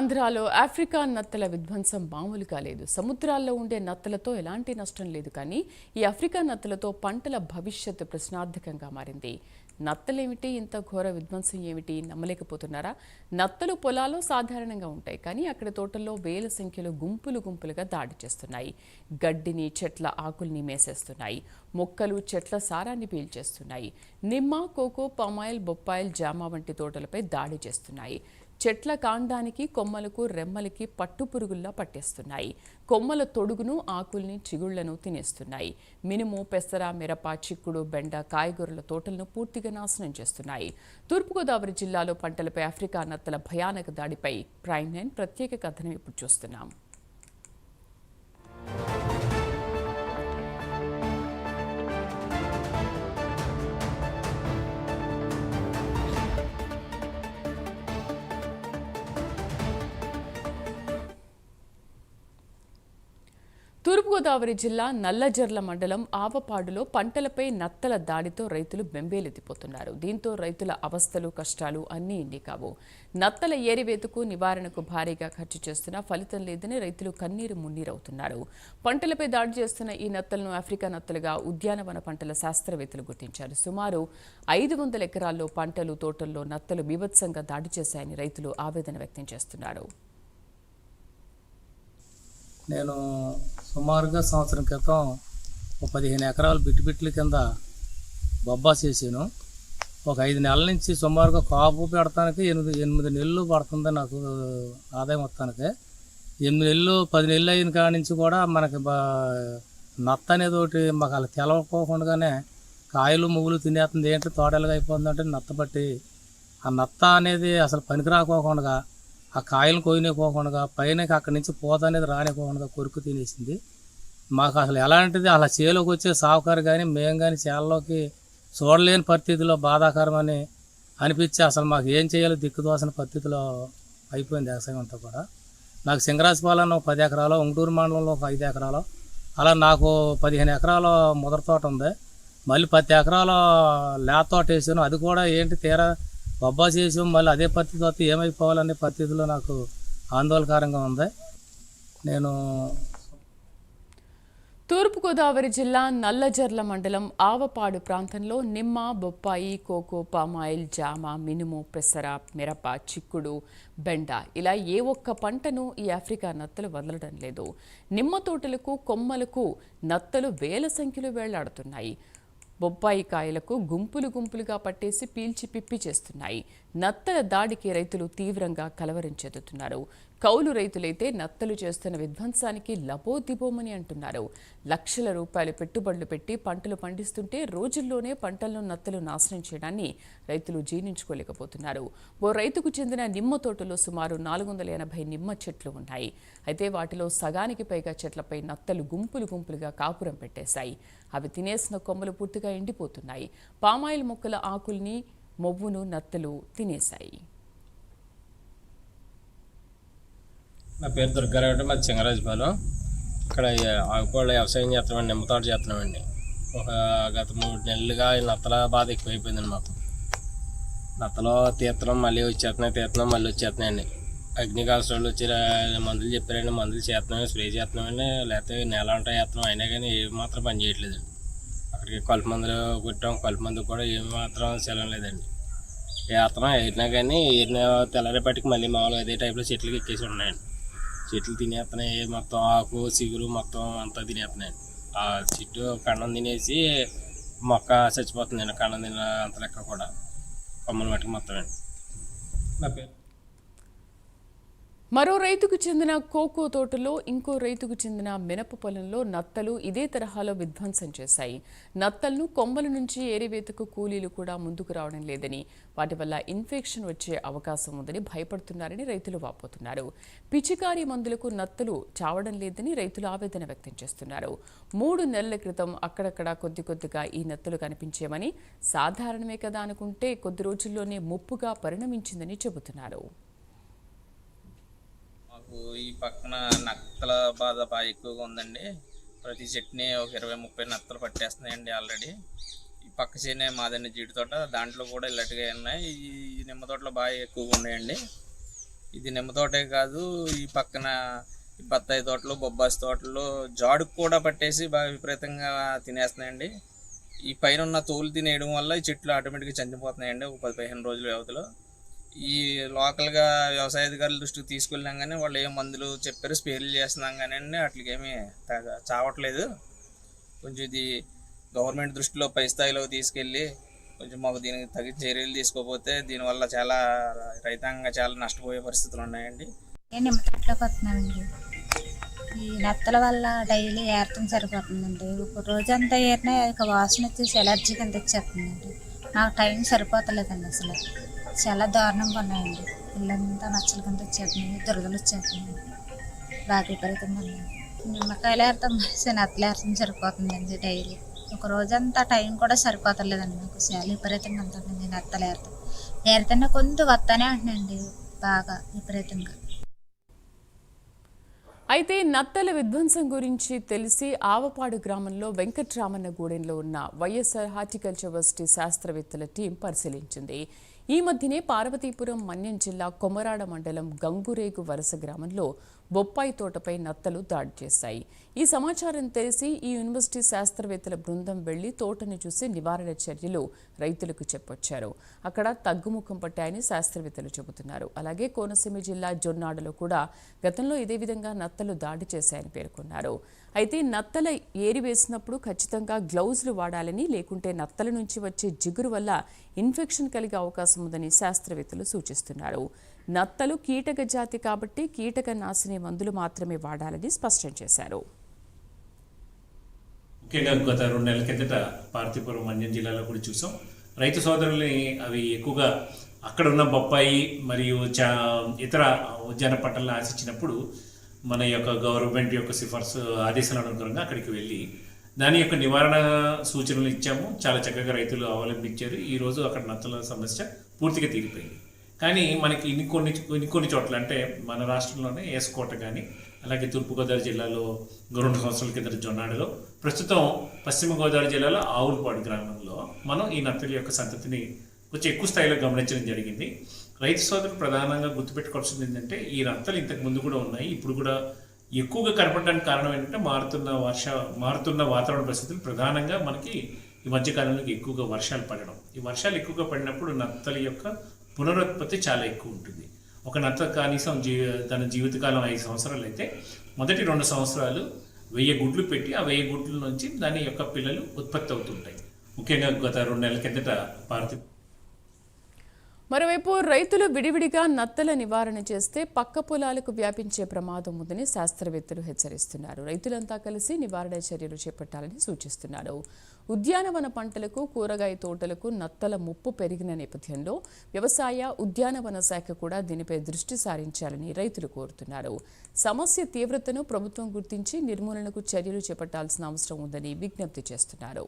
ఆంధ్రాలో ఆఫ్రికా నత్తల విధ్వంసం మామూలుగా లేదు. సముద్రాల్లో ఉండే నత్తలతో ఎలాంటి నష్టం లేదు, కానీ ఈ ఆఫ్రికా నత్తలతో పంటల భవిష్యత్తు ప్రశ్నార్థకంగా మారింది. నత్తలేమిటి, ఇంత ఘోర విధ్వంసం ఏమిటి నమ్మలేకపోతున్నారా? నత్తలు పొలాల్లో సాధారణంగా ఉంటాయి, కానీ అక్కడ తోటల్లో వేల సంఖ్యలో గుంపులుగా దాడి చేస్తున్నాయి. గడ్డిని, చెట్ల ఆకుల్ని మేసేస్తున్నాయి. మొక్కలు, చెట్ల సారాన్ని పీల్చేస్తున్నాయి. నిమ్మ, కోకో, పామాయిల్, బొప్పాయిల్, జామ వంటి తోటలపై దాడి చేస్తున్నాయి. చెట్ల కాండానికి, కొమ్మలకు, రెమ్మలకి పట్టుపురుగుల్లా పట్టేస్తున్నాయి. కొమ్మల తొడుగును, ఆకుల్ని, చిగుళ్లను తినేస్తున్నాయి. మినుము, పెసర, మిరప, చిక్కుడు, బెండ, కాయగూరల తోటలను పూర్తిగా నాశనం చేస్తున్నాయి. తూర్పుగోదావరి జిల్లాలో పంటలపై ఆఫ్రికా నత్తల భయానక దాడిపై ప్రైమ్ 9 ప్రత్యేక కథనం ఇప్పుడు చూస్తున్నాం. తూర్పుగోదావరి జిల్లా నల్లజర్ల మండలం ఆవపాడులో పంటలపై నత్తల దాడితో రైతులు బెంబేలెత్తిపోతున్నారు. దీంతో రైతుల అవస్థలు, కష్టాలు అన్నీ ఇన్ని కావు. నత్తల ఏరివేతకు, నివారణకు భారీగా ఖర్చు చేస్తున్నా ఫలితం లేదని రైతులు కన్నీరు మున్నీరవుతున్నారు. పంటలపై దాడి చేస్తున్న ఈ నత్తలను ఆఫ్రికా నత్తలుగా ఉద్యానవన పంటల శాస్త్రవేత్తలు గుర్తించారు. సుమారు 500 ఎకరాల్లో పంటలు, తోటల్లో నత్తలు బీభత్సంగా దాడి చేశాయని రైతులు ఆవేదన వ్యక్తం చేస్తున్నారు. నేను సుమారుగా సంవత్సరం క్రితం ఒక 15 ఎకరాలు బిట్టుల కింద బొబ్బాస్ చేసాను. ఒక 5 నెలల నుంచి సుమారుగా కాపు పెడతానికి 8 నెలలు పడుతుంది నాకు ఆదాయం మొత్తానికి. 8 నెలలు 10 నెలలు అయిన కాడి నుంచి కూడా మనకి నత్త అనేది ఒకటి మాకు అలా తెలవకోకుండానే కాయలు, ముగ్గులు తినేస్తుంది. ఏంటి తోటలుగా అయిపోతుందంటే నత్త బట్టి ఆ నత్త అనేది అసలు పనికి రాకోకుండా, ఆ కాయలు కొయ్యనిపోకుండా, పైన అక్కడి నుంచి పూత అనేది రానిపోకుండా కొరుకు తినేసింది. మాకు అసలు ఎలాంటిది అలా చేలోకి వచ్చే సావుకారు కానీ మేము కానీ చేలలోకి చూడలేని పరిస్థితిలో బాధాకరమని అనిపించి అసలు మాకు ఏం చేయాలో దిక్కుదోసిన పరిస్థితిలో అయిపోయింది వ్యవసాయం అంతా కూడా. నాకు సింగరాజపాలెం 10 ఎకరాలు, ఉంగుటూరు మండలంలో ఒక 5 ఎకరాలు, అలా నాకు 15 ఎకరాల ముదర తోట ఉంది. మళ్ళీ 10 ఎకరాల లేత తోట వేసాను. అది కూడా ఏంటి తీరా బొబ్బా చేసాం, మళ్ళీ అదే పరిస్థితి వస్తే ఏమైపోవాలనే పరిస్థితిలో నాకు ఆందోళనకరంగా ఉంది. నేను తూర్పుగోదావరి జిల్లా నల్లజర్ల మండలం ఆవపాడు ప్రాంతంలో నిమ్మ, బొప్పాయి, కోకో, పామాయిల్, జామ, మినుము, పెసర, మిరప, చిక్కుడు, బెండ ఇలా ఏ ఒక్క పంటను ఈ ఆఫ్రికా నత్తలు వదలడం లేదు. నిమ్మ తోటలకు, కొమ్మలకు నత్తలు వేల సంఖ్యలో వేళ్లాడుతున్నాయి. బొప్పాయి కాయలకు గుంపులుగా పట్టేసి పీల్చి పిప్పి చేస్తున్నాయి. నత్తల దాడికి రైతులు తీవ్రంగా కలవరం చెందుతున్నారు. కౌలు రైతులైతే నత్తలు చేస్తున్న విధ్వంసానికి లబోదిబోమని అంటున్నారు. లక్షల రూపాయలు పెట్టుబడులు పెట్టి పంటలు పండిస్తుంటే రోజుల్లోనే పంటలను నత్తలు నాశనం చేయడాన్ని రైతులు జీర్ణించుకోలేకపోతున్నారు. ఓ రైతుకు చెందిన నిమ్మ తోటలో సుమారు 480 నిమ్మ చెట్లు ఉన్నాయి. అయితే వాటిలో సగానికి పైగా చెట్లపై నత్తలు గుంపులుగా కాపురం పెట్టేశాయి. అవి తినేసిన కొమ్మలు పూర్తిగా ఎండిపోతున్నాయి. పామాయిల్ మొక్కల ఆకుల్ని, మొవ్వును నత్తలు తినేశాయి. నా పేరు దుర్గారావు, మాది సింగరాజపాలెం. ఇక్కడ ఆకుపళ్ళు వ్యవసాయం చేస్తున్నామండి, నిమ్మ తోట చేస్తున్నామండి. గత 3 నెలలుగా నత్తల బాధ ఎక్కువైపోయిందండి మాకు. నత్తలో తీర్థం మళ్ళీ వచ్చేస్తున్నాం, మళ్ళీ వచ్చేస్తున్నాయండి. అగ్నికాల్స్టోళ్ళు వచ్చి మందులు చెప్పారండి, మందులు చేస్తున్నాం, స్ప్రే చేస్తున్నామండి, లేకపోతే నెల అంటా చేస్తున్నాం, అయినా కానీ ఏమి మాత్రం పని చేయట్లేదండి. అక్కడికి కలుపు మందులు కొట్టాం, కలుపు మందు కూడా ఏమి మాత్రం సెలవు లేదండి. వేస్తున్నాం, వేసినా కానీ తెల్లరేపటికి మళ్ళీ మామూలుగా అదే టైప్లో చెట్లకి ఎక్కేసి ఉన్నాయండి. చెట్లు తినేస్తున్నాయి, మొత్తం ఆకు, చిగురు మొత్తం అంతా తినేస్తున్నాయండి. ఆ చెట్టు కన్నం తినేసి మొక్క చచ్చిపోతుందండి. కన్నం తిన అంత లెక్క కూడా కొమ్మలు మట్టుకు మొత్తం అండి. నా పేరు మరో రైతుకు చెందిన కోకో తోటలో, ఇంకో రైతుకు చెందిన మినప పొలంలో నత్తలు ఇదే తరహాలో విధ్వంసం చేశాయి. నత్తలను కొమ్మల నుంచి ఏరివేతకు కూలీలు కూడా ముందుకు రావడం లేదని, వాటి వల్ల ఇన్ఫెక్షన్ వచ్చే అవకాశం ఉందని భయపడుతున్నారని రైతులు వాపోతున్నారు. పిచికారీ మందులకు నత్తలు చావడం లేదని రైతులు ఆవేదన వ్యక్తం చేస్తున్నారు. 3 నెలల క్రితం అక్కడక్కడ కొద్దిగా ఈ నత్తలు కనిపించేమని, సాధారణమే కదా అనుకుంటే కొద్ది రోజుల్లోనే ముప్పుగా పరిణమించిందని చెబుతున్నారు. ఈ పక్కన నత్తల బాధ బాగా ఎక్కువగా ఉందండి. ప్రతి చెట్టుని ఒక 20-30 నత్తలు పట్టేస్తున్నాయండి ఆల్రెడీ. ఈ పక్క చేనే మాదండి జీడి తోట, దాంట్లో కూడా ఇలాంటిగా ఉన్నాయి. ఈ నిమ్మ తోటలో బాగా ఎక్కువగా ఉన్నాయండి. ఇది నిమ్మ తోటే కాదు, ఈ పక్కన ఈ బత్తాయి తోటలు, బొబ్బాసి తోటలు జాడుకు కూడా పట్టేసి బాగా విపరీతంగా తినేస్తున్నాయండి. ఈ పైన ఉన్న తోలు తినేయడం వల్ల ఈ చెట్లు ఆటోమేటిక్గా చనిపోతున్నాయండి ఒక 10-15 రోజుల వ్యవధిలో. ఈ లోకల్గా వ్యవసాయ అధికారుల దృష్టికి తీసుకెళ్ళాం కానీ వాళ్ళు ఏ మందులు చెప్పారు స్ప్రేలు చేస్తున్నాం కానీ అండి వాటికి ఏమీ చావట్లేదు. కొంచెం ఇది గవర్నమెంట్ దృష్టిలో పై స్థాయిలోకి తీసుకెళ్ళి కొంచెం మాకు దీనికి తగిన చర్యలు తీసుకోకపోతే దీనివల్ల చాలా రైతాంగంగా చాలా నష్టపోయే పరిస్థితులు ఉన్నాయండి. నేను నిమ్మ తోటలోకి వస్తున్నానండి. ఈ నత్తల వల్ల డైలీ ఏరతం సరిపోతుందండి. ఒక రోజంతా ఏరినా ఇక వాసన వచ్చేసి ఎలర్జీ కింద వచ్చేస్తుందండి. నాకు టైం సరిపోతలేదండి. అసలు చాలా దారుణంగా ఉన్నాయండి. ఇల్లంతా నచ్చల కింద వచ్చేస్తున్నాయి, దురదలు వచ్చేస్తున్నాయి, బాగా విపరీతంగా ఉన్నాయి. నిమ్మకాయలు ఏరతం నత్తలు ఏరతం సరిపోతుందండి డైలీ. ఒక రోజంతా టైం కూడా సరిపోతలేదండి. నాకు చాలా విపరీతంగా ఉంటుందండి నత్తలు ఏరతం. ఏరితేనే కొంచెం వస్తానే ఉంటున్నాయండి బాగా విపరీతంగా. అయితే నత్తల విధ్వంసం గురించి తెలిసి ఆవపాడు గ్రామంలో వెంకట్రామన్న గూడెంలో ఉన్న వైఎస్ఆర్ హార్టికల్చర్ యూనివర్సిటీ శాస్త్రవేత్తల టీం పరిశీలించింది. ఈ మధ్యనే పార్వతీపురం మన్యం జిల్లా కొమరాడ మండలం గంగురేగు వలస గ్రామంలో బొప్పాయి తోటపై నత్తలు దాడి చేశాయి. ఈ సమాచారం తెలిసి ఈ యూనివర్సిటీ శాస్త్రవేత్తల బృందం వెళ్లి తోటను చూసి నివారణ చర్యలు రైతులకు చెప్పొచ్చారు. అక్కడ తగ్గుముఖం పట్టాయని శాస్త్రవేత్తలు చెబుతున్నారు. అలాగే కోనసీమ జిల్లా జొన్నాడలో కూడా గతంలో ఇదే విధంగా నత్తలు దాడి చేశాయని పేర్కొన్నారు. అయితే నత్తల ఏరి వేసినప్పుడు ఖచ్చితంగా గ్లౌజులు వాడాలని, లేకుంటే నత్తల నుంచి వచ్చే జిగురు వల్ల ఇన్ఫెక్షన్ కలిగే అవకాశం ఉందని శాస్త్రవేత్తలు సూచిస్తున్నారు. నత్తలు కీటక జాతి కాబట్టి కీటక నాశిని మందులు మాత్రమే వాడాలని స్పష్టం చేశారు. ముఖ్యంగా గత 2 నెలల కిందట పార్వతీపురం మన్యం జిల్లాలో కూడా చూసాం. రైతు సోదరుల్ని అవి ఎక్కువగా అక్కడ ఉన్న బొప్పాయి మరియు ఇతర ఉద్యాన పంటలను ఆశించినప్పుడు మన యొక్క గవర్నమెంట్ యొక్క సిఫార్సు ఆదేశాల అనుగుణంగా అక్కడికి వెళ్ళి దాని యొక్క నివారణ సూచనలు ఇచ్చాము. చాలా చక్కగా రైతులు అవలంబించారు. ఈరోజు అక్కడ నత్తల సమస్య పూర్తిగా తీరిపోయింది. కానీ మనకి కొన్ని చోట్ల అంటే మన రాష్ట్రంలోనే ఏసుకోట కానీ, అలాగే తూర్పుగోదావరి జిల్లాలో 2 సంవత్సరాల కిందట జొన్నాడలో, ప్రస్తుతం పశ్చిమ గోదావరి జిల్లాలో ఆవులపాడు గ్రామంలో మనం ఈ నత్తల యొక్క సంతతిని కొంచెం ఎక్కువ స్థాయిలో గమనించడం జరిగింది. రైతు సోదరులు ప్రధానంగా గుర్తుపెట్టుకోవాల్సింది ఏంటంటే ఈ నత్తలు ఇంతకు ముందు కూడా ఉన్నాయి, ఇప్పుడు కూడా ఎక్కువగా కనపడడానికి కారణం ఏంటంటే మారుతున్న వాతావరణ పరిస్థితులు. ప్రధానంగా మనకి ఈ మధ్యకాలంలో ఎక్కువగా వర్షాలు పడడం. ఈ వర్షాలు ఎక్కువగా పడినప్పుడు నత్తల యొక్క పునరుత్పత్తి చాలా ఎక్కువ ఉంటుంది. ఒక నత్త కనీసం తన జీవితకాలం 5 సంవత్సరాలు అయితే మొదటి 2 సంవత్సరాలు 1000 గుడ్లు పెట్టి ఆ 1000 గుడ్ల నుంచి దాని యొక్క పిల్లలు ఉత్పత్తి అవుతుంటాయి. ముఖ్యంగా గత 2 నెలల కిందట మరోవైపు రైతులు విడివిడిగా నత్తల నివారణ చేస్తే పక్క పొలాలకు వ్యాపించే ప్రమాదం ఉందని శాస్త్రవేత్తలు హెచ్చరిస్తున్నారు. రైతులంతా కలిసి నివారణ చర్యలు చేపట్టాలని సూచిస్తున్నారు. ఉద్యానవన పంటలకు, కూరగాయ తోటలకు నత్తల ముప్పు పెరిగిన నేపథ్యంలో వ్యవసాయ, ఉద్యానవన శాఖ కూడా దీనిపై దృష్టి సారించాలని రైతులు కోరుతున్నారు. సమస్య తీవ్రతను ప్రభుత్వం గుర్తించి నిర్మూలనకు చర్యలు చేపట్టాల్సిన అవసరం ఉందని విజ్ఞప్తి చేస్తున్నారు.